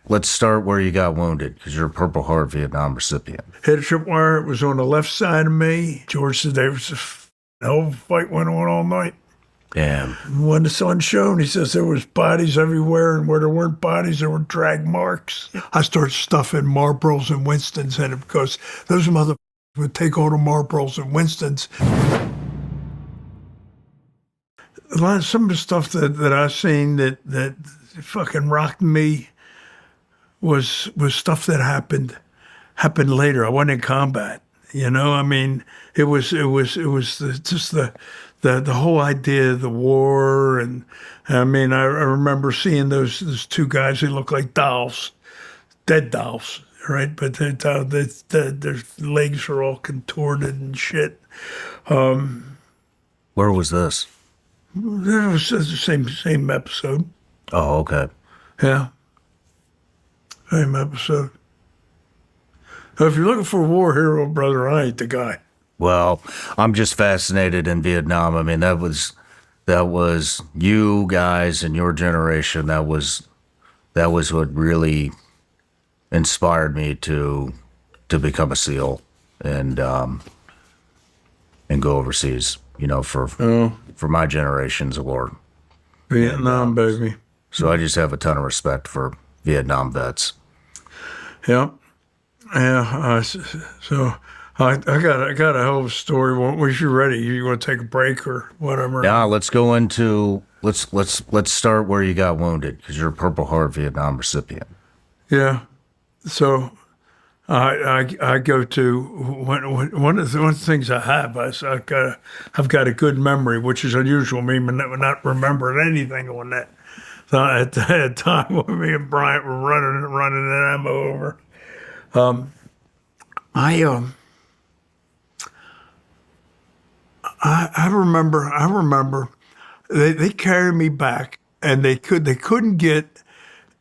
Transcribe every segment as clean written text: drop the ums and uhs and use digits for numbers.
Let's start where you got wounded, because you're a Purple Heart Vietnam recipient. Hit a tripwire. It was on the left side of me. George said there was a hell of a fight went on all night. Damn. When the sun shone, he says there was bodies everywhere, and where there weren't bodies, there were drag marks. I started stuffing Marlboros and Winstons in it because those motherfuckers would take all the Marlboros and Winstons. Some of the stuff that I've seen that fucking rocked me was stuff that happened later. I wasn't in combat, you know. I mean, it was just the whole idea of the war, and I mean, I remember seeing those two guys who look like dolls, dead dolls, right? But their legs are all contorted and shit. Where was this? It was the same episode. Oh, okay. Yeah. Same episode. Now, if you're looking for a war hero, brother, I ain't the guy. Well, I'm just fascinated in Vietnam. I mean, that was you guys and your generation. That was what really inspired me to become a SEAL and go overseas. You know, for my generation's war. Vietnam, baby. So I just have a ton of respect for Vietnam vets. Yeah, yeah. So I got a hell of a story. Was you ready? You want to take a break or whatever? Yeah, let's go into let's start where you got wounded, because you're a Purple Heart Vietnam recipient. Yeah. So I go to one of the things I have. I've got a good memory, which is unusual. Me not remembering anything on that. So at that time when me and Bryant were running an ammo over, I remember they carried me back, and they couldn't get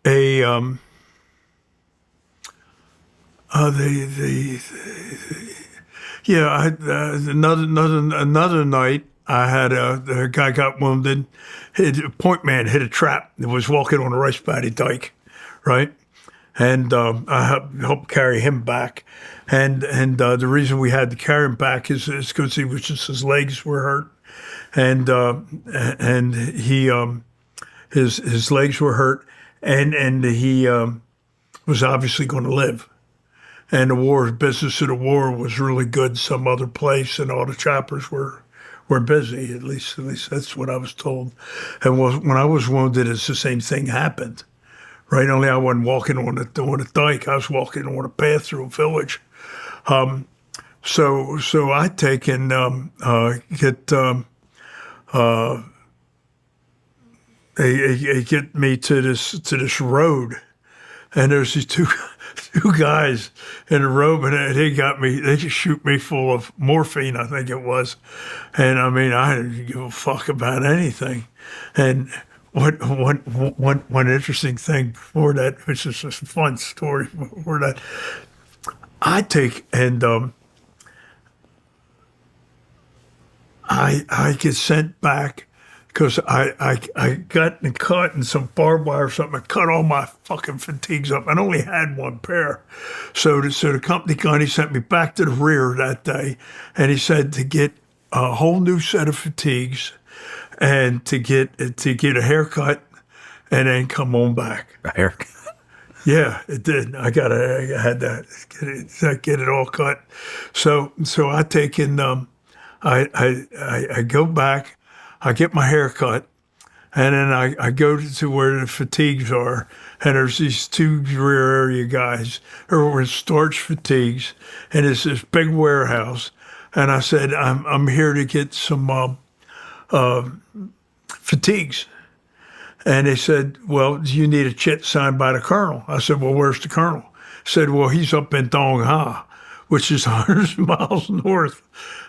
a another night. I had the guy got wounded. A point man hit a trap that was walking on the rice paddy dike, right? And I helped carry him back. And the reason we had to carry him back is because his legs were hurt, and he his legs were hurt, and he was obviously going to live. And the business of the war was really good some other place, and all the choppers were busy. At least that's what I was told. And when I was wounded, it's the same thing happened, right? Only I wasn't walking on the dike. I was walking on a path through a village. So I take and they get me to this road, and there's these two guys in a robe, and they just shoot me full of morphine, I think it was. And I mean, I didn't give a fuck about anything. And one interesting thing for that, which is a fun story for that, I take and I get sent back because I got caught in some barbed wire or something. I cut all my fucking fatigues up. I only had one pair. So the company gun, he sent me back to the rear that day, and he said to get a whole new set of fatigues and to get a haircut and then come on back. A haircut? Yeah, it did. I had to get it all cut. So I take in, I go back. I get my hair cut, and then I go to where the fatigues are, and there's these two rear area guys who are in starch fatigues, and it's this big warehouse. And I said, I'm here to get some fatigues. And they said, well, do you need a chit signed by the colonel? I said, well, where's the colonel? He said, well, he's up in Dong Ha, which is hundreds of miles north.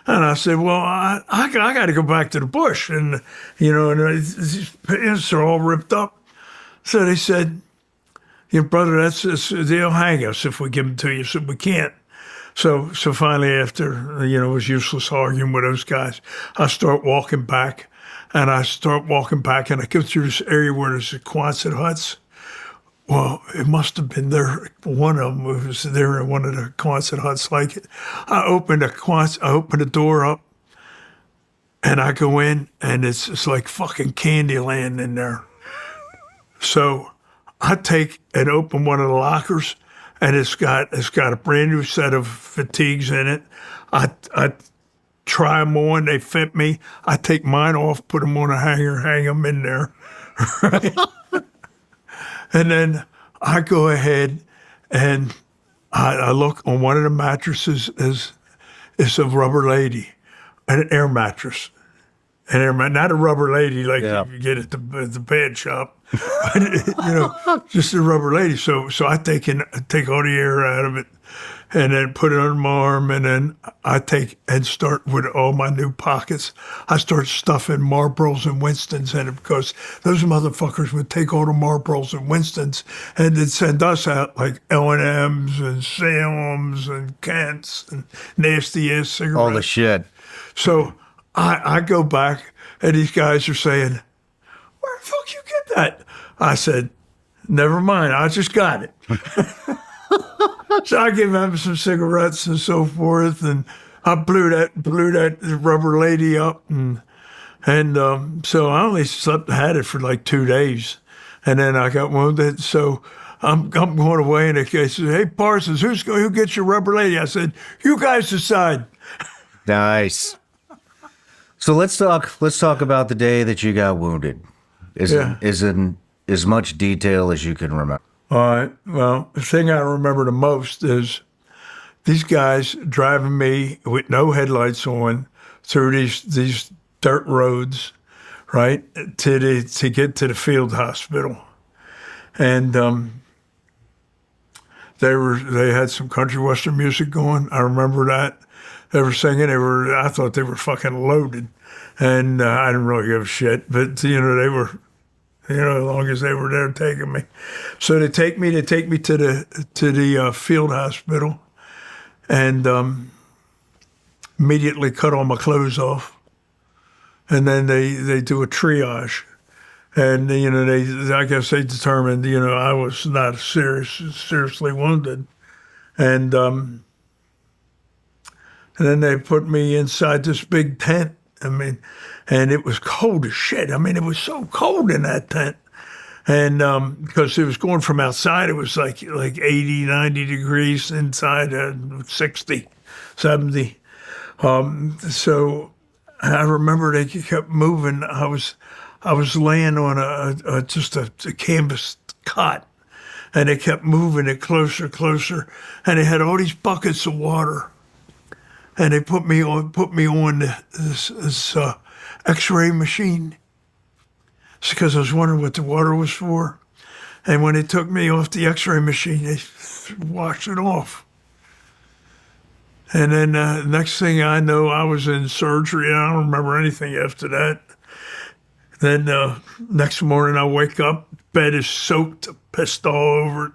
And I said, well, I got to go back to the bush. And, you know, and these pants are all ripped up. So they said, your brother, they'll hang us if we give them to you. So we can't. So finally, after, you know, it was useless arguing with those guys, I start walking back. And I go through this area where there's the Quonset huts. Well, it must have been there. One of them was there in one of the Quonset huts like it. I opened the door up, and I go in, and it's like fucking Candyland in there. So I take and open one of the lockers, and it's got a brand new set of fatigues in it. I try them on, they fit me. I take mine off, put them on a hanger, hang them in there. Right? And then I go ahead and I look on one of the mattresses is a rubber lady, an air mattress. Not a rubber lady like you get at the bed shop, but just a rubber lady. So I take all the air out of it, and then put it on my arm, and then I take and start with all my new pockets. I start stuffing Marlboros and Winstons in it because those motherfuckers would take all the Marlboros and Winstons and they'd send us out like L&Ms and Salems and Kents and nasty ass cigarettes. All the shit. So I go back, and these guys are saying, "Where the fuck you get that?" I said, "Never mind, I just got it." So I gave them some cigarettes and so forth, and I blew that rubber lady up, and so I only had it for like 2 days, and then I got wounded. So I'm going away, and the guy says, "Hey Parsons, who gets your rubber lady?" I said, "You guys decide." Nice. So let's talk about the day that you got wounded. Is in as much detail as you can remember. All right. Well, the thing I remember the most is these guys driving me with no headlights on through these dirt roads, right, to get to the field hospital, and they had some country western music going. I remember that. They were singing. I thought they were fucking loaded, and I didn't really give a shit. But they were, as long as they were there taking me. So they take me to the field hospital, and immediately cut all my clothes off, and then they do a triage, and I guess they determined I was not seriously wounded, and then they put me inside this big tent. And it was cold as shit. It was so cold in that tent. And because it was going from outside, it was like 80, 90 degrees, inside 60, 70. So I remember they kept moving. I was laying on just a canvas cot, and they kept moving it closer, and they had all these buckets of water. And they put me on this X-ray machine. It's because I was wondering what the water was for. And when they took me off the X-ray machine, they washed it off. And then next thing I know, I was in surgery. I don't remember anything after that. Then next morning I wake up, bed is soaked, pissed all over it.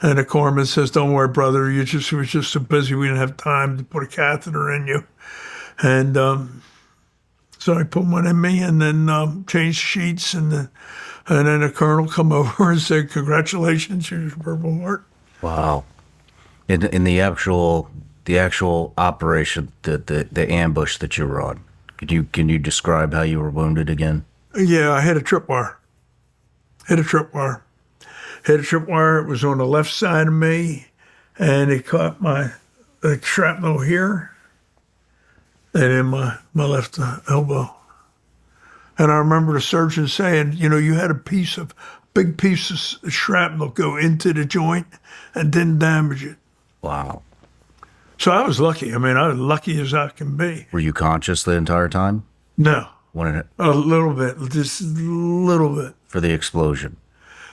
And the corpsman says, "Don't worry, brother. We were just so busy we didn't have time to put a catheter in you." And so I put one in me, and then changed sheets, and then the colonel come over and said, "Congratulations, you're Purple Heart." Wow. In the actual operation, the ambush that you were on, can you describe how you were wounded again? Yeah, I hit a tripwire. Hit a tripwire. It was on the left side of me, and it caught my shrapnel here and in my left elbow. And I remember the surgeon saying, you had a big piece of shrapnel go into the joint and didn't damage it. Wow. So I was lucky. I was lucky as I can be. Were you conscious the entire time? No. A little bit, just a little bit. For the explosion?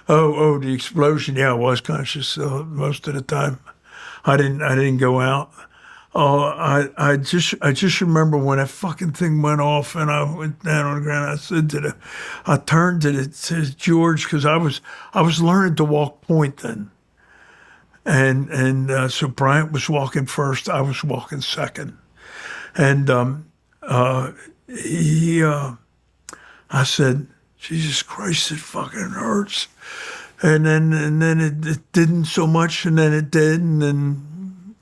Oh, the explosion. Yeah, I was conscious most of the time. I didn't go out. Oh, I just remember when that fucking thing went off and I went down on the ground. I turned to George, because I was learning to walk point then, and so Bryant was walking first. I was walking second, and I said, "Jesus Christ, it fucking hurts." and then it didn't so much, and then it did, and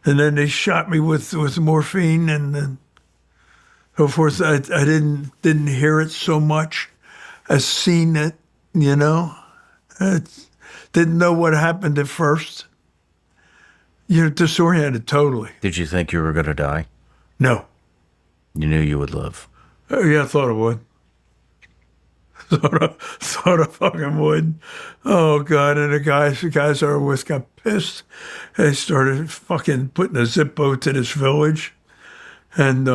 then they shot me with morphine, and then so forth. I didn't hear it so much as seen it, you know. I didn't know what happened at first. You're disoriented totally. Did you think you were going to die? No. You knew you would live. Oh, yeah, I thought it would. Thought I fucking would. Oh God! And the guys I were with got pissed. They started fucking putting a Zippo to this village, and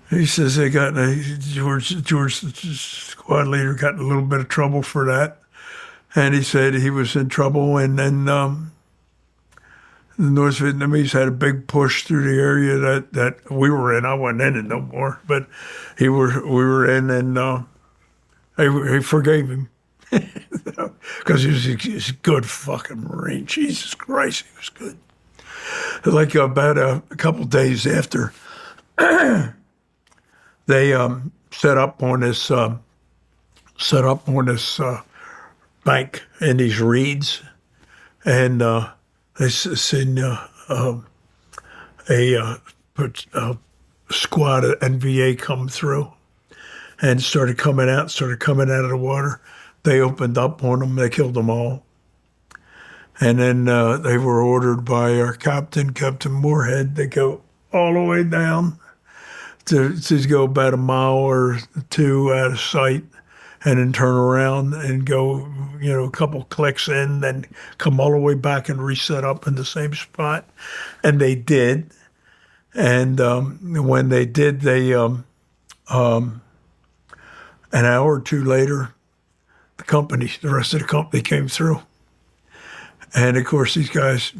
he says they got George, the squad leader, got in a little bit of trouble for that, and he said he was in trouble, and then the North Vietnamese had a big push through the area that we were in. I wasn't in it no more, but we were in, and he forgave him because he's a good fucking Marine. Jesus Christ, he was good. Like about a couple days after, they set up on this bank in these reeds, and they seen a squad of NVA come through and started coming out of the water. They opened up on them. They killed them all. And then they were ordered by our captain, Captain Moorhead, to go all the way down to go about a mile or two out of sight, and then turn around and go, a couple clicks in, then come all the way back and reset up in the same spot. And they did. And when they did, an hour or two later, the rest of the company came through. And of course, these guys,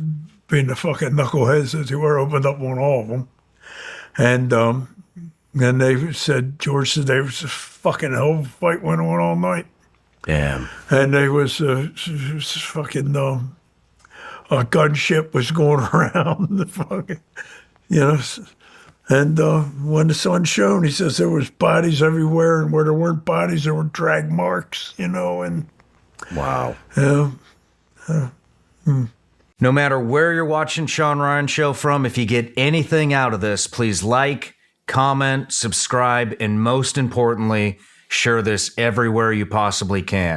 being the fucking knuckleheads as they were, opened up on all of them. And then George said there was a fucking hell of a fight went on all night. Damn. And there was fucking a gunship was going around the fucking, and when the sun shone, he says there was bodies everywhere, and where there weren't bodies, there were drag marks, and Wow. No matter where you're watching Shawn Ryan Show from, if you get anything out of this, please like, comment, subscribe, and most importantly, share this everywhere you possibly can.